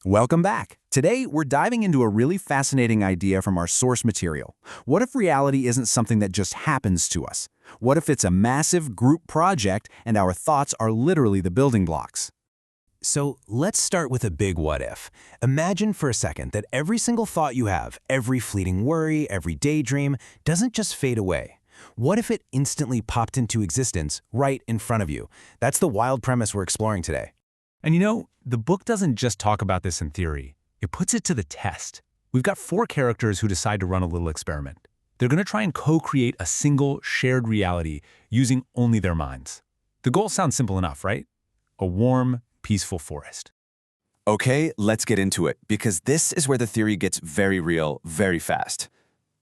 Welcome back. Today, we're diving into a really fascinating idea from our source material. What if reality isn't something that just happens to us? What if it's a massive group project and our thoughts are literally the building blocks? So let's start with a big what if. Imagine for a second that every single thought you have, every fleeting worry, every daydream, doesn't just fade away. What if it instantly popped into existence right in front of you? That's the wild premise we're exploring today. And the book doesn't just talk about this in theory. It puts it to the test. We've got 4 characters who decide to run a little experiment. They're going to try and co-create a single shared reality using only their minds. The goal sounds simple enough, right? A warm, peaceful forest. Okay, let's get into it, because this is where the theory gets very real, very fast.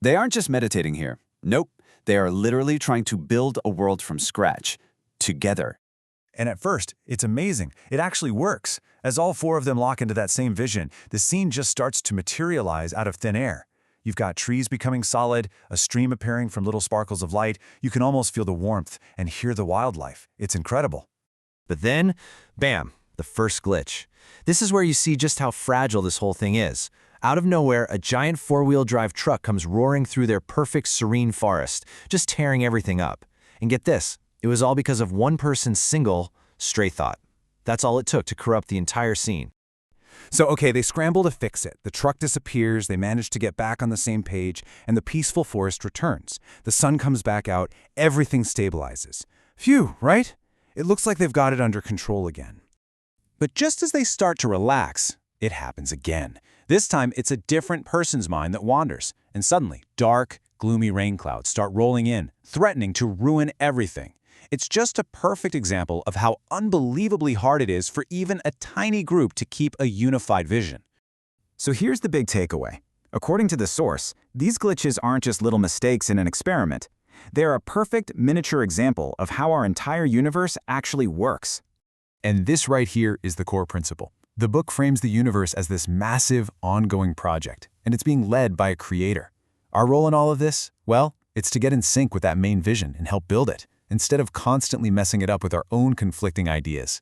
They aren't just meditating here. Nope, they are literally trying to build a world from scratch, together. And at first, it's amazing. It actually works. As all 4 of them lock into that same vision, the scene just starts to materialize out of thin air. You've got trees becoming solid, a stream appearing from little sparkles of light. You can almost feel the warmth and hear the wildlife. It's incredible. But then, bam, the first glitch. This is where you see just how fragile this whole thing is. Out of nowhere, a giant 4-wheel drive truck comes roaring through their perfect, serene forest, just tearing everything up. And get this, it was all because of one person's single, stray thought. That's all it took to corrupt the entire scene. So, okay, they scramble to fix it. The truck disappears, they manage to get back on the same page, and the peaceful forest returns. The sun comes back out, everything stabilizes. Phew, right? It looks like they've got it under control again. But just as they start to relax, it happens again. This time, it's a different person's mind that wanders, and suddenly, dark, gloomy rain clouds start rolling in, threatening to ruin everything. It's just a perfect example of how unbelievably hard it is for even a tiny group to keep a unified vision. So here's the big takeaway. According to the source, these glitches aren't just little mistakes in an experiment. They're a perfect miniature example of how our entire universe actually works. And this right here is the core principle. The book frames the universe as this massive, ongoing project, and it's being led by a creator. Our role in all of this? Well, it's to get in sync with that main vision and help build it, instead of constantly messing it up with our own conflicting ideas.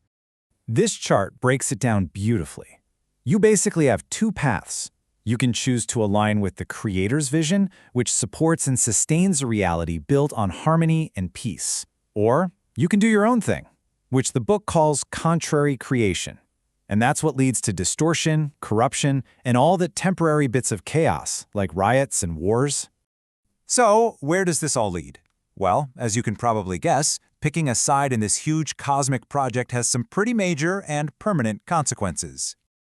This chart breaks it down beautifully. You basically have 2 paths. You can choose to align with the creator's vision, which supports and sustains a reality built on harmony and peace. Or you can do your own thing, which the book calls contrary creation. And that's what leads to distortion, corruption, and all the temporary bits of chaos, like riots and wars. So, where does this all lead? Well, as you can probably guess, picking a side in this huge cosmic project has some pretty major and permanent consequences.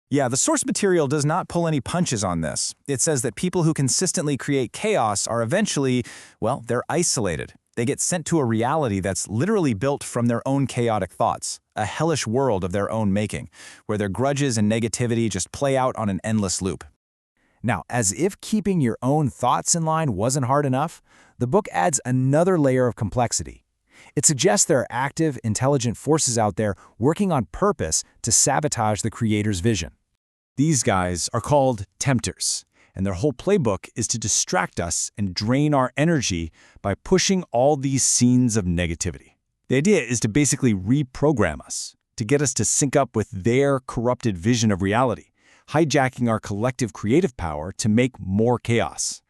Yeah, the source material does not pull any punches on this. It says that people who consistently create chaos are eventually, well, they're isolated. They get sent to a reality that's literally built from their own chaotic thoughts, a hellish world of their own making, where their grudges and negativity just play out on an endless loop. Now, as if keeping your own thoughts in line wasn't hard enough, the book adds another layer of complexity. It suggests there are active, intelligent forces out there working on purpose to sabotage the creator's vision. These guys are called tempters, and their whole playbook is to distract us and drain our energy by pushing all these scenes of negativity. The idea is to basically reprogram us, to get us to sync up with their corrupted vision of reality, hijacking our collective creative power to make more chaos.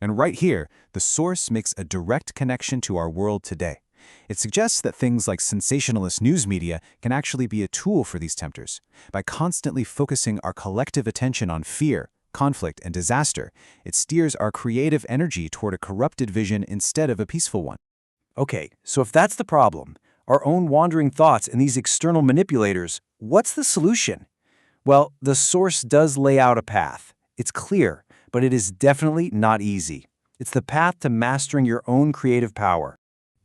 And right here, the source makes a direct connection to our world today. It suggests that things like sensationalist news media can actually be a tool for these tempters. By constantly focusing our collective attention on fear, conflict, and disaster, it steers our creative energy toward a corrupted vision instead of a peaceful one. Okay, so if that's the problem, our own wandering thoughts and these external manipulators, what's the solution? Well, the source does lay out a path. It's clear, but it is definitely not easy. It's the path to mastering your own creative power.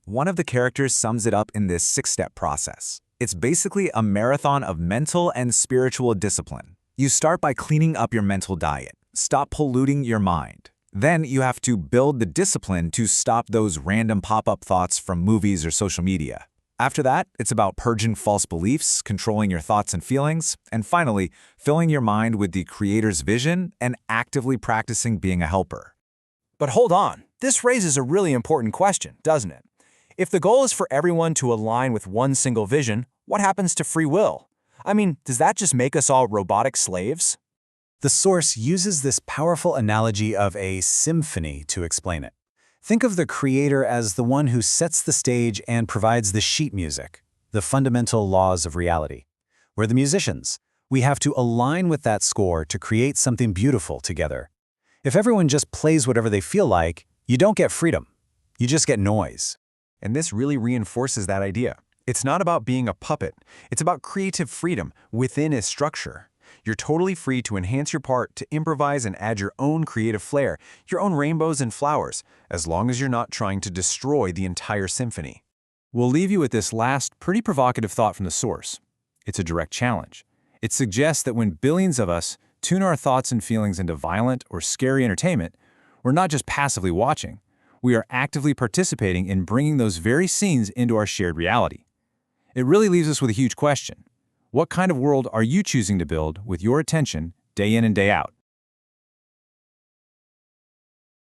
One of the characters sums it up in this 6-step process. It's basically a marathon of mental and spiritual discipline. You start by cleaning up your mental diet. Stop polluting your mind. Then you have to build the discipline to stop those random pop-up thoughts from movies or social media. After that, it's about purging false beliefs, controlling your thoughts and feelings, and finally, filling your mind with the creator's vision and actively practicing being a helper. But hold on, this raises a really important question, doesn't it? If the goal is for everyone to align with one single vision, what happens to free will? I mean, does that just make us all robotic slaves? The source uses this powerful analogy of a symphony to explain it. Think of the creator as the one who sets the stage and provides the sheet music, the fundamental laws of reality. We're the musicians. We have to align with that score to create something beautiful together. If everyone just plays whatever they feel like, you don't get freedom. You just get noise. And this really reinforces that idea. It's not about being a puppet. It's about creative freedom within a structure. You're totally free to enhance your part, to improvise and add your own creative flair, your own rainbows and flowers, as long as you're not trying to destroy the entire symphony. We'll leave you with this last, pretty provocative thought from the source. It's a direct challenge. It suggests that when billions of us tune our thoughts and feelings into violent or scary entertainment, we're not just passively watching. We are actively participating in bringing those very scenes into our shared reality. It really leaves us with a huge question. What kind of world are you choosing to build with your attention day in and day out?